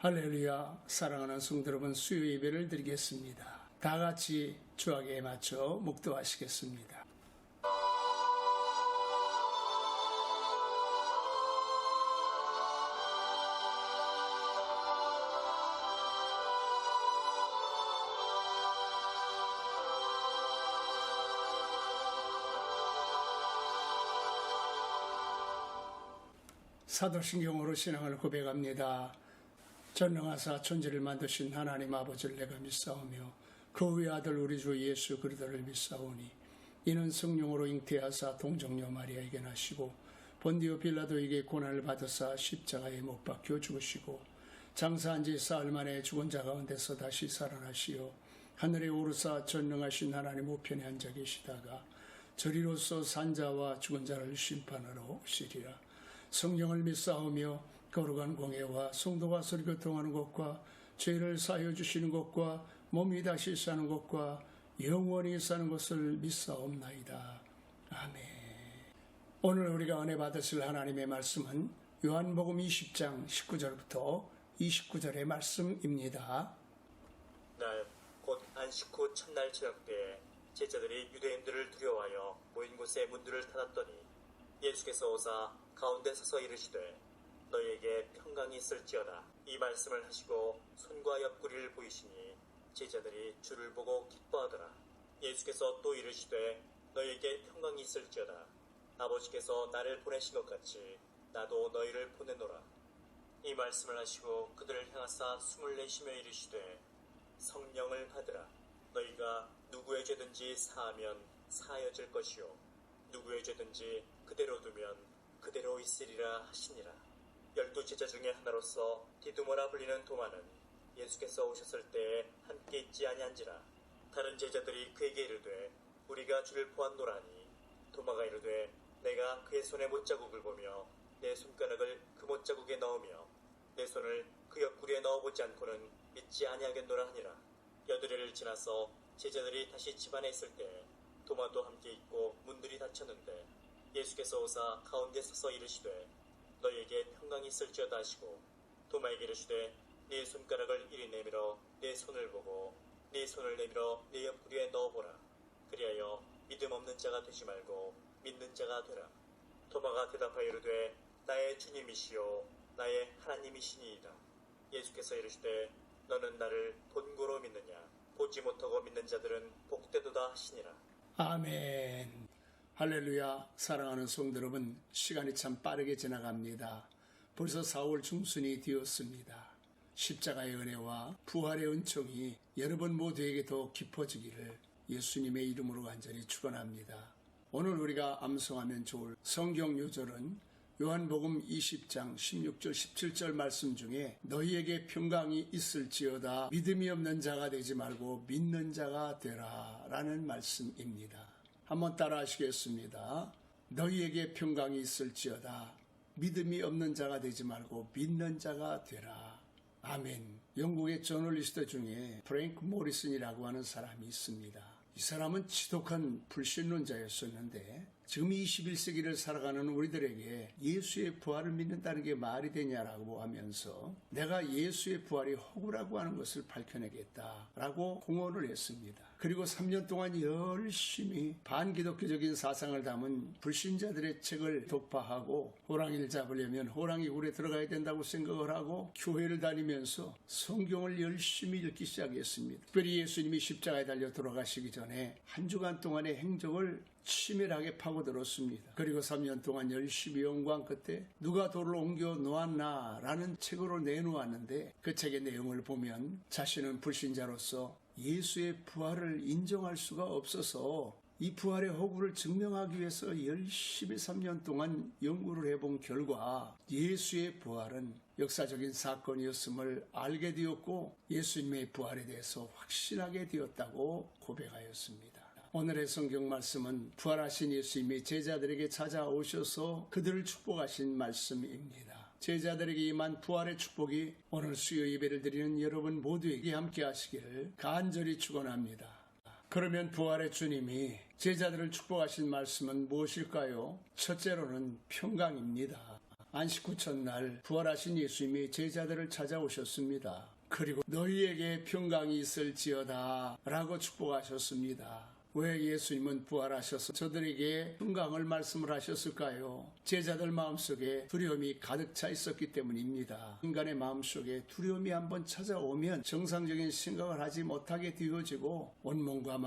할렐루야. 사랑하는 성도 여러분, 수요 예배를 드리겠습니다. 다 같이 주악에 맞춰 묵도하시겠습니다. 사도신경으로 신앙을 고백합니다. 전능하사 천지를 만드신 하나님 아버지를 내가 믿사오며 그 외 아들 우리 주 예수 그리스도를 믿사오니 이는 성령으로 잉태하사 동정녀 마리아에게 나시고 본디오 빌라도에게 고난을 받으사 십자가에 못 박혀 죽으시고 장사한 지 사흘 만에 죽은 자 가운데서 다시 살아나시어 하늘에 오르사 전능하신 하나님 우편에 앉아 계시다가 저리로서 산자와 죽은 자를 심판하러 오시리라. 성령을 믿사오며 거룩한 공예와 성도가 서로 교통하는 것과 죄를 사하여 주시는 것과 몸이 다시 사는 것과 영원히 사는 것을 믿사옵나이다. 아멘. 오늘 우리가 은혜 받으실 하나님의 말씀은 요한복음 20장 19절부터 29절의 말씀입니다. 날 곧 안식 후 첫날 저녁 때에 제자들이 유대인들을 두려워하여 모인 곳에 문들을 닫았더니 예수께서 오사 가운데 서서 이르시되 너희에게 평강이 있을지어다. 이 말씀을 하시고 손과 옆구리를 보이시니 제자들이 주를 보고 기뻐하더라. 예수께서 또 이르시되 너희에게 평강이 있을지어다. 아버지께서 나를 보내신 것 같이 나도 너희를 보내노라. 이 말씀을 하시고 그들을 향하사 숨을 내쉬며 이르시되 성령을 받으라. 너희가 누구의 죄든지 사하면 사하여질 것이요 누구의 죄든지 그대로 두면 그대로 있으리라 하시니라. 12 제자 중에 하나로서 디두모라 불리는 도마는 예수께서 오셨을 때에 함께 있지 아니한지라. 다른 제자들이 그에게 이르되 우리가 주를 보았노라니. 도마가 이르되 내가 그의 손에 못자국을 보며 내 손가락을 그 못자국에 넣으며 내 손을 그 옆구리에 넣어보지 않고는 믿지 아니하겠노라 하니라. 여드레를 지나서 제자들이 다시 집안에 있을 때 도마도 함께 있고 문들이 닫혔는데 예수께서 오사 가운데 서서 이르시되 너희에게 평강이 있을지어다 하시고 도마에게 이르시되 네 손가락을 이리 내밀어 내 손을 보고 네 손을 내밀어 내 옆구리에 넣어보라. 그리하여 믿음 없는 자가 되지 말고 믿는 자가 되라. 도마가 대답하여 이르되 나의 주님이시요 나의 하나님이시니이다. 예수께서 이르시되 너는 나를 본고로 믿느냐. 보지 못하고 믿는 자들은 복되도다 하시니라. 아멘. 할렐루야. 사랑하는 성도 여러분, 시간이 참 빠르게 지나갑니다. 벌써 4월 중순이 되었습니다. 십자가의 은혜와 부활의 은총이 여러분 모두에게 더 깊어지기를 예수님의 이름으로 간절히 축원합니다. 오늘 우리가 암송하면 좋을 성경 요절은 요한복음 20장 16절 17절 말씀 중에 너희에게 평강이 있을지어다 믿음이 없는 자가 되지 말고 믿는 자가 되라 라는 말씀입니다. 한번 따라 하시겠습니다. 너희에게 평강이 있을지어다 믿음이 없는 자가 되지 말고 믿는 자가 되라. 아멘. 영국의 저널리스트 중에 프랭크 모리슨이라고 하는 사람이 있습니다. 이 사람은 지독한 불신론자였었는데 지금 21세기를 살아가는 우리들에게 예수의 부활을 믿는다는 게 말이 되냐라고 하면서 내가 예수의 부활이 허구라고 하는 것을 밝혀내겠다라고 공언을 했습니다. 그리고 3년 동안 열심히 반기독교적인 사상을 담은 불신자들의 책을 독파하고 호랑이를 잡으려면 호랑이 굴에 들어가야 된다고 생각을 하고 교회를 다니면서 성경을 열심히 읽기 시작했습니다. 특별히 예수님이 십자가에 달려 돌아가시기 전에 한 주간 동안의 행적을 치밀하게 파고들었습니다. 그리고 3년 동안 열심히 연구한 끝에 누가 돌을 옮겨 놓았나 라는 책으로 내놓았는데 그 책의 내용을 보면 자신은 불신자로서 예수의 부활을 인정할 수가 없어서 이 부활의 허구를 증명하기 위해서 열심히 3년 동안 연구를 해본 결과 예수의 부활은 역사적인 사건이었음을 알게 되었고 예수님의 부활에 대해서 확신하게 되었다고 고백하였습니다. 오늘의 성경 말씀은 부활하신 예수님이 제자들에게 찾아오셔서 그들을 축복하신 말씀입니다. 제자들에게 임한 부활의 축복이 오늘 수요 예배를 드리는 여러분 모두에게 함께 하시기를 간절히 축원합니다. 그러면 부활의 주님이 제자들을 축복하신 말씀은 무엇일까요? 첫째로는 평강입니다. 안식 후 첫날 부활하신 예수님이 제자들을 찾아오셨습니다. 그리고 너희에게 평강이 있을지어다 라고 축복하셨습니다. 왜 예수님은 부활하셔서 저들에게 평강을 말씀을 하셨을까요? 제자들 마음속에 두려움이 가득 차 있었기 때문입니다. 인간의 마음속에 두려움이 한번 찾아오면 정상적인 생각을 하지 못하게 되어지고 온몸과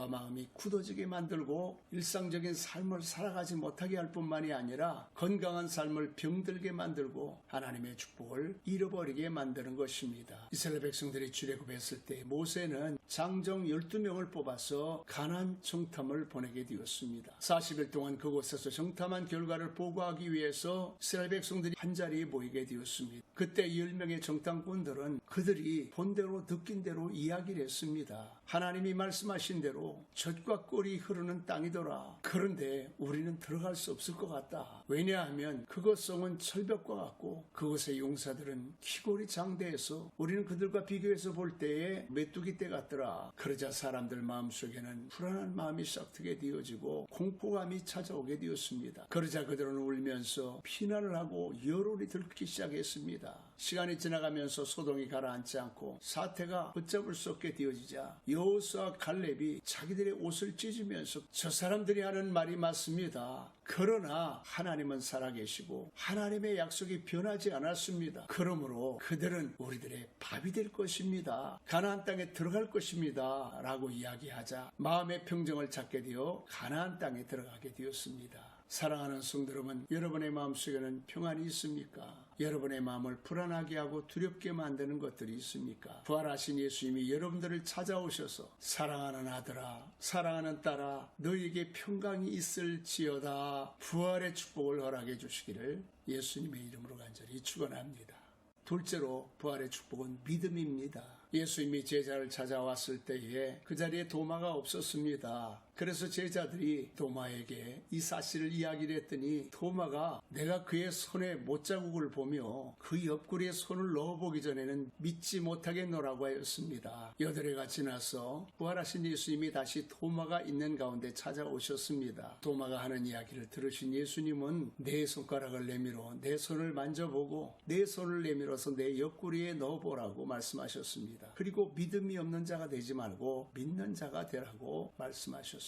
마음이 굳어지게 만들고 일상적인 삶을 살아가지 못하게 할 뿐만이 아니라 건강한 삶을 병들게 만들고 하나님의 축복을 잃어버리게 만드는 것입니다. 이스라엘 백성들이 출애굽했을 때 모세는 장정 12명을 뽑아서 가나안 정탐을 보내게 되었습니다. 40일 동안 그곳에서 정탐한 결과를 보고하기 위해서 이스라엘 백성들이 한자리에 모이게 되었습니다. 그때 10명의 정탐꾼들은 그들이 본 대로 느낀 대로 이야기를 했습니다. 하나님이 말씀하신 대로 젖과 꿀이 흐르는 땅이더라. 그런데 우리는 들어갈 수 없을 것 같다. 왜냐하면 그곳성은 철벽과 같고 그곳의 용사들은 키골이 장대해서 우리는 그들과 비교해서 볼 때에 메뚜기 떼 같더라. 그러자 사람들 마음속에는 불안한 마음이 싹트게 되어지고 공포감이 찾아오게 되었습니다. 그러자 그들은 울면서 피난을 하고 여론이 들기 시작했습니다. 시간이 지나가면서 소동이 가라앉지 않고 사태가 붙잡을 수 없게 되어지자 여호수아와 갈렙이 자기들의 옷을 찢으면서 저 사람들이 하는 말이 맞습니다. 그러나 하나님은 살아계시고 하나님의 약속이 변하지 않았습니다. 그러므로 그들은 우리들의 밥이 될 것입니다. 가나안 땅에 들어갈 것입니다. 라고 이야기하자 마음의 평정을 찾게 되어 가나안 땅에 들어가게 되었습니다. 사랑하는 성도 여러분, 여러분의 마음속에는 평안이 있습니까? 여러분의 마음을 불안하게 하고 두렵게 만드는 것들이 있습니까? 부활하신 예수님이 여러분들을 찾아오셔서 사랑하는 아들아, 사랑하는 딸아, 너희에게 평강이 있을지어다 부활의 축복을 허락해 주시기를 예수님의 이름으로 간절히 축원합니다. 둘째로 부활의 축복은 믿음입니다. 예수님이 제자를 찾아왔을 때에 그 자리에 도마가 없었습니다. 그래서 제자들이 도마에게 이 사실을 이야기를 했더니 도마가 내가 그의 손에 못자국을 보며 그 옆구리에 손을 넣어보기 전에는 믿지 못하겠노라고 하였습니다. 여드레가 지나서 부활하신 예수님이 다시 도마가 있는 가운데 찾아오셨습니다. 도마가 하는 이야기를 들으신 예수님은 내 손가락을 내밀어 내 손을 만져보고 내 손을 내밀어서 내 옆구리에 넣어보라고 말씀하셨습니다. 그리고 믿음이 없는 자가 되지 말고 믿는 자가 되라고 말씀하셨습니다.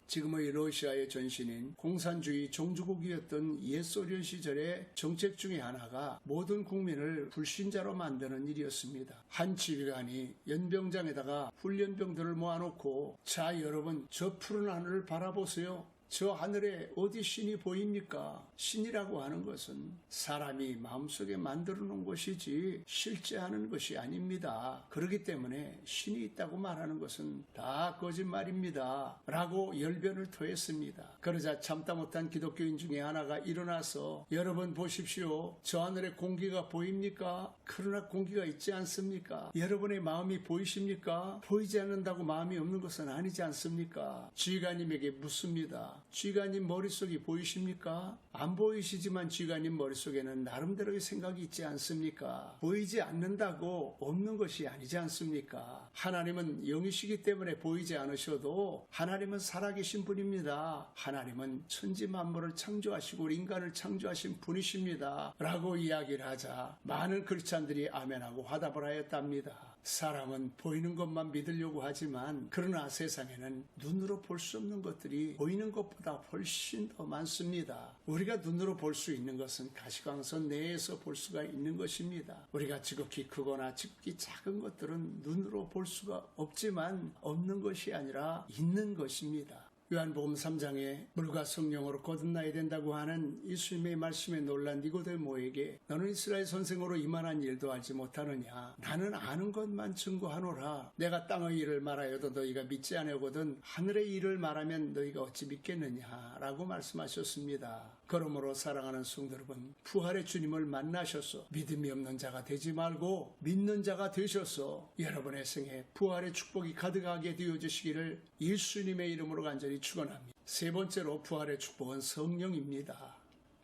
지금의 러시아의 전신인 공산주의 종주국이었던 옛 소련 시절의 정책 중에 하나가 모든 국민을 불신자로 만드는 일이었습니다. 한 지휘관이 연병장에다가 훈련병들을 모아놓고 자 여러분 저 푸른 하늘을 바라보세요. 저 하늘에 어디 신이 보입니까? 신이라고 하는 것은 사람이 마음속에 만들어 놓은 것이지 실제 하는 것이 아닙니다. 그렇기 때문에 신이 있다고 말하는 것은 다 거짓말입니다. 라고 열변을 토했습니다. 그러자 참다 못한 기독교인 중에 하나가 일어나서 여러분 보십시오. 저 하늘에 공기가 보입니까? 그러나 공기가 있지 않습니까? 여러분의 마음이 보이십니까? 보이지 않는다고 마음이 없는 것은 아니지 않습니까? 지휘관님에게 묻습니다. 쥐가님 머릿속이 보이십니까? 안 보이시지만 쥐가님 머릿속에는 나름대로의 생각이 있지 않습니까? 보이지 않는다고 없는 것이 아니지 않습니까? 하나님은 영이시기 때문에 보이지 않으셔도 하나님은 살아계신 분입니다. 하나님은 천지 만물을 창조하시고 인간을 창조하신 분이십니다. 라고 이야기를 하자 많은 크리스찬들이 아멘하고 화답을 하였답니다. 사람은 보이는 것만 믿으려고 하지만 그러나 세상에는 눈으로 볼 수 없는 것들이 보이는 것보다 훨씬 더 많습니다. 우리가 눈으로 볼 수 있는 것은 가시광선 내에서 볼 수가 있는 것입니다. 우리가 지극히 크거나 지극히 작은 것들은 눈으로 볼 수가 없지만 없는 것이 아니라 있는 것입니다. 요한복음 3장에 물과 성령으로 거듭나야 된다고 하는 예수님의 말씀에 놀란 니고데모에게 너는 이스라엘 선생으로 이만한 일도 알지 못하느냐? 나는 아는 것만 증거하노라. 내가 땅의 일을 말하여도 너희가 믿지 아니하거든 하늘의 일을 말하면 너희가 어찌 믿겠느냐? 라고 말씀하셨습니다. 그러므로 사랑하는 성도 여러분, 부활의 주님을 만나셔서 믿음이 없는 자가 되지 말고 믿는 자가 되셔서 여러분의 생에 부활의 축복이 가득하게 되어주시기를 예수님의 이름으로 간절히 축원합니다. 세 번째로 부활의 축복은 성령입니다.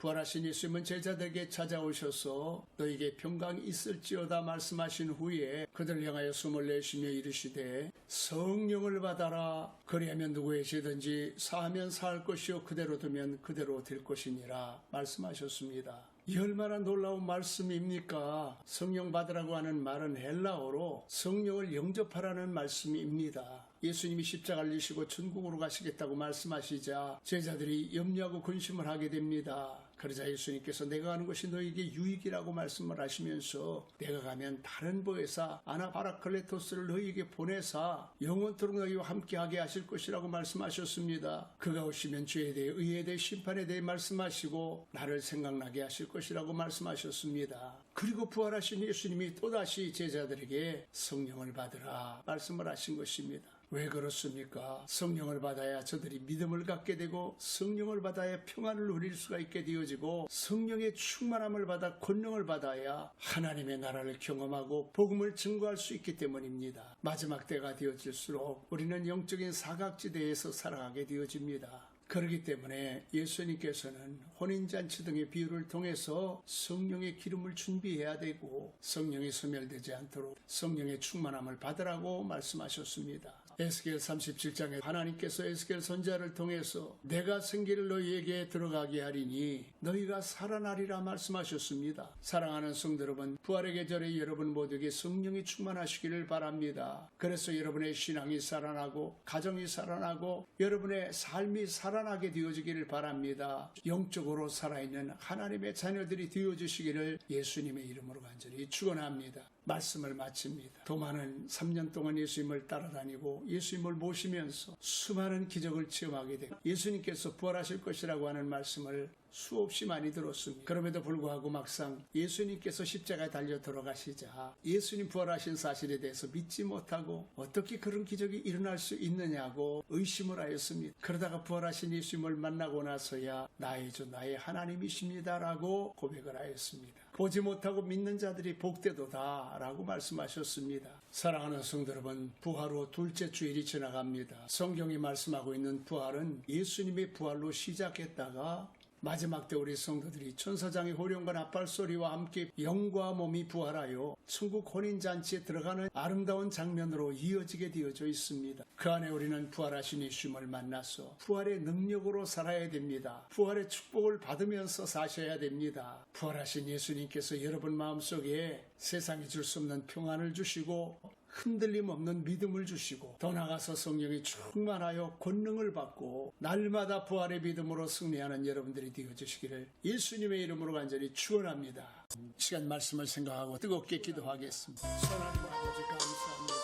부활하신 예수님은 제자들에게 찾아오셔서 너에게 평강이 있을지어다 말씀하신 후에 그들을 향하여 숨을 내쉬며 이르시되 성령을 받아라. 그리하면 누구에게든지 사하면 사할 것이요 그대로 두면 그대로 될 것이니라 말씀하셨습니다. 이 얼마나 놀라운 말씀입니까? 성령 받으라고 하는 말은 헬라어로 성령을 영접하라는 말씀입니다. 예수님이 십자가를 지시고 천국으로 가시겠다고 말씀하시자 제자들이 염려하고 근심을 하게 됩니다. 그러자 예수님께서 내가 가는 것이 너에게 유익이라고 말씀을 하시면서 내가 가면 다른 보혜사 아나바라클레토스를 너희에게 보내사 영원토록 너희와 함께하게 하실 것이라고 말씀하셨습니다. 그가 오시면 죄에 대해 의에 대해 심판에 대해 말씀하시고 나를 생각나게 하실 것이라고 말씀하셨습니다. 그리고 부활하신 예수님이 또다시 제자들에게 성령을 받으라 말씀을 하신 것입니다. 왜 그렇습니까? 성령을 받아야 저들이 믿음을 갖게 되고 성령을 받아야 평안을 누릴 수가 있게 되어지고 성령의 충만함을 받아 권능을 받아야 하나님의 나라를 경험하고 복음을 증거할 수 있기 때문입니다. 마지막 때가 되어질수록 우리는 영적인 사각지대에서 살아가게 되어집니다. 그렇기 때문에 예수님께서는 혼인잔치 등의 비유를 통해서 성령의 기름을 준비해야 되고 성령이 소멸되지 않도록 성령의 충만함을 받으라고 말씀하셨습니다. 에스겔 37장에 하나님께서 에스겔 선지자를 통해서 내가 생기를 너희에게 들어가게 하리니 너희가 살아나리라 말씀하셨습니다. 사랑하는 성도 여러분, 부활의 계절에 여러분 모두에게 성령이 충만하시기를 바랍니다. 그래서 여러분의 신앙이 살아나고 가정이 살아나고 여러분의 삶이 살아나게 되어지기를 바랍니다. 영적으로 살아있는 하나님의 자녀들이 되어주시기를 예수님의 이름으로 간절히 축원합니다. 말씀을 마칩니다. 도마는 3년 동안 예수님을 따라다니고 예수님을 모시면서 수많은 기적을 체험하게 되고 예수님께서 부활하실 것이라고 하는 말씀을 수없이 많이 들었습니다. 그럼에도 불구하고 막상 예수님께서 십자가에 달려 돌아가시자 예수님 부활하신 사실에 대해서 믿지 못하고 어떻게 그런 기적이 일어날 수 있느냐고 의심을 하였습니다. 그러다가 부활하신 예수님을 만나고 나서야 나의 주 나의 하나님이십니다라고 고백을 하였습니다. 보지 못하고 믿는 자들이 복되도다 라고 말씀하셨습니다. 사랑하는 성도 여러분, 부활 후 둘째 주일이 지나갑니다. 성경이 말씀하고 있는 부활은 예수님의 부활로 시작했다가 마지막 때 우리 성도들이 천사장의 호령과 나팔 소리와 함께 영과 몸이 부활하여 천국 혼인잔치에 들어가는 아름다운 장면으로 이어지게 되어져 있습니다. 그 안에 우리는 부활하신 예수님을 만나서 부활의 능력으로 살아야 됩니다. 부활의 축복을 받으면서 사셔야 됩니다. 부활하신 예수님께서 여러분 마음속에 세상이 줄 수 없는 평안을 주시고 흔들림 없는 믿음을 주시고 더 나아가서 성령이 충만하여 권능을 받고 날마다 부활의 믿음으로 승리하는 여러분들이 되어주시기를 예수님의 이름으로 간절히 축원합니다. 시간 말씀을 생각하고 뜨겁게 기도하겠습니다. 선하는 아버지 감사합니다.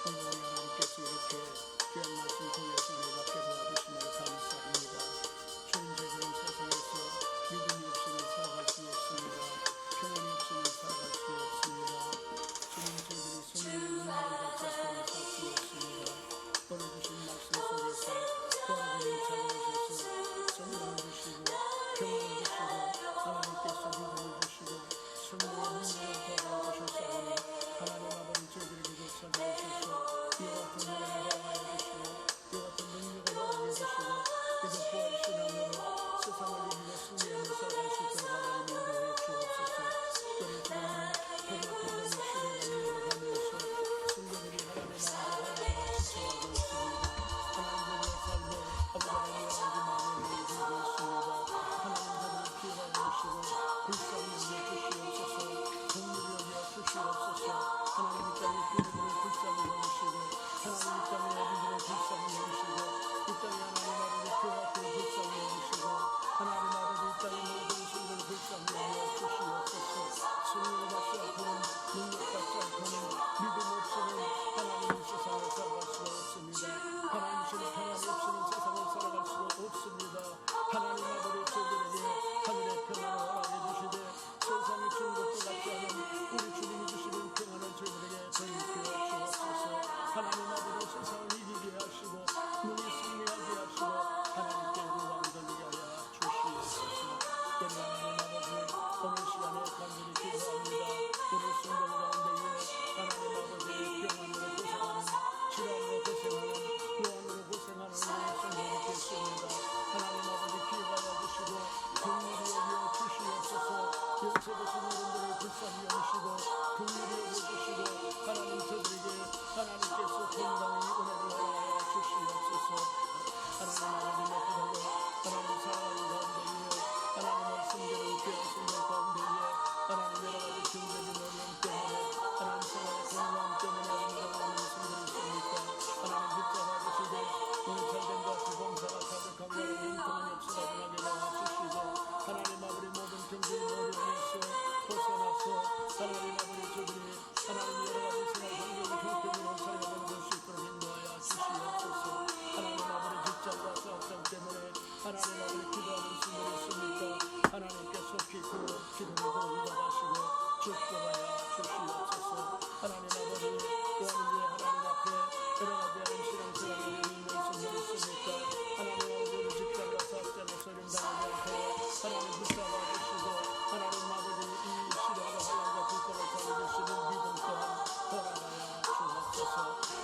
오늘 하나님께서 이렇게 귀한 말씀 통해서 우리 받게 도와주심을 감사합니다. 주님 저희들은 세상에서 믿음이 없이는 살아갈 수 없습니다. 평안이 없이는 살아갈 수 없습니다. 주님 저희들이 성령의 능력을 받지 않고 살 수 없습니다. 오늘 주신 말씀 속에서 부활하는 자녀에서 성령을 주시고 평안을 주시고 하나님께서 믿음을 주시고 성령의 능력을 더하여주셨사오니 하나님 아버지 저희들에게 찾아오셔서 이와 같은 은혜를 허락하여 주시고 이와 같은 능력을 허락해 주시고 그저 부활신앙으로 세상을 이기고 승리하며 살아갈 수 있도록 하나님 인도해 주옵소서. 그리 주님은 고백하는 시대를 이어가면서 성도들이 하나님의 나라를 지켜가고 있습니다. 하나님의 삶에 아버지 하나님의 마음을 내주고 있습니다. 하나님 저들을 기억하여 주시고 불쌍히 여겨 주시옵소서. 긍휼히 여겨 주시옵소서. 하나님 이 땅의 기름을 불쌍히 여기시고 하나님 이 땅의 아버지를 불쌍히 여기시고 이 땅에 하나님 아버지 교학을 불쌍히 여기시고 하나님 아버지 이 땅의 모든 성도를 불쌍히 여겨 주시옵소서. 성령을 받지 않고는 능력 받지 않고는 믿음 없이는 하나님 이 세상을 살아갈 수가 없습니다. 하나님 주신 평안이 없이는 세상을 살아갈 수가 없습니다. 하나님 아버지 저들에게 하늘의 평안을 허락해 주시되 세상이 주는 것도 같지 않은 우리 주님이 주시는 평안을 저희들에게 더입혀 주옵소서. 하나님 아버지 세상을 이기게 하시고 눈이 승리하게 하시고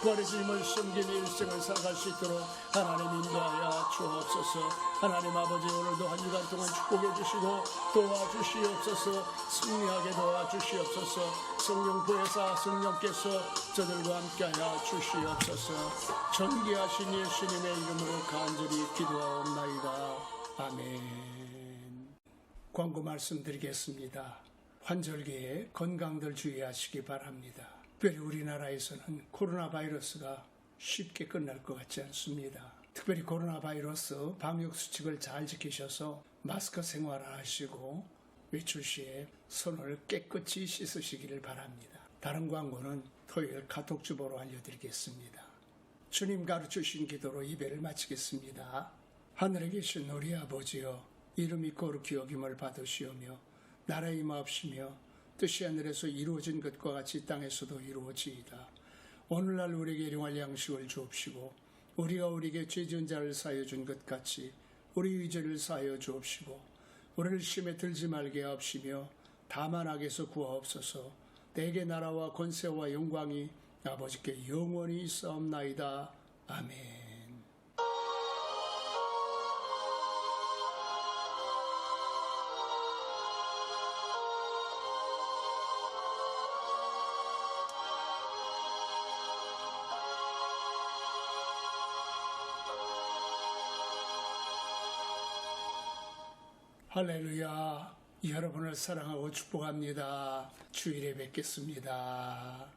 부활의 주님을 섬기며 일생을 살아갈 수 있도록 하나님 인도하여 주옵소서. 하나님 아버지, 오늘도 한 주간 동안 축복해 주시고 도와주시옵소서. 승리하게 도와주시옵소서. 성령 부회사 성령께서 저들과 함께하여 주시옵소서. 존귀하신 예수님의 이름으로 간절히 기도하옵나이다. 아멘. 광고 말씀드리겠습니다. 환절기에 건강들 주의하시기 바랍니다. 특별히 우리나라에서는 코로나 바이러스가 쉽게 끝날 것 같지 않습니다. 특별히 코로나 바이러스 방역 수칙을 잘 지키셔서 마스크 생활하시고 외출 시에 손을 깨끗이 씻으시기를 바랍니다. 다른 광고는 토요일 카톡 주보로 알려드리겠습니다. 주님 가르치신 기도로 예배를 마치겠습니다. 하늘에 계신 우리 아버지여, 이름이 거룩히 여김을 받으시오며 나라의 임하옵시며 뜻이 하늘에서 이루어진 것과 같이 땅에서도 이루어지이다. 오늘날 우리에게 일용할 양식을 주옵시고 우리가 우리에게 죄 지은 자를 사하여 준 것 같이 우리의 죄를 사하여 주옵시고 우리를 시험에 들지 말게 하옵시며 다만 악에서 구하옵소서. 내게 나라와 권세와 영광이 아버지께 영원히 있사옵나이다. 아멘. 할렐루야. 여러분을 사랑하고 축복합니다. 주일에 뵙겠습니다.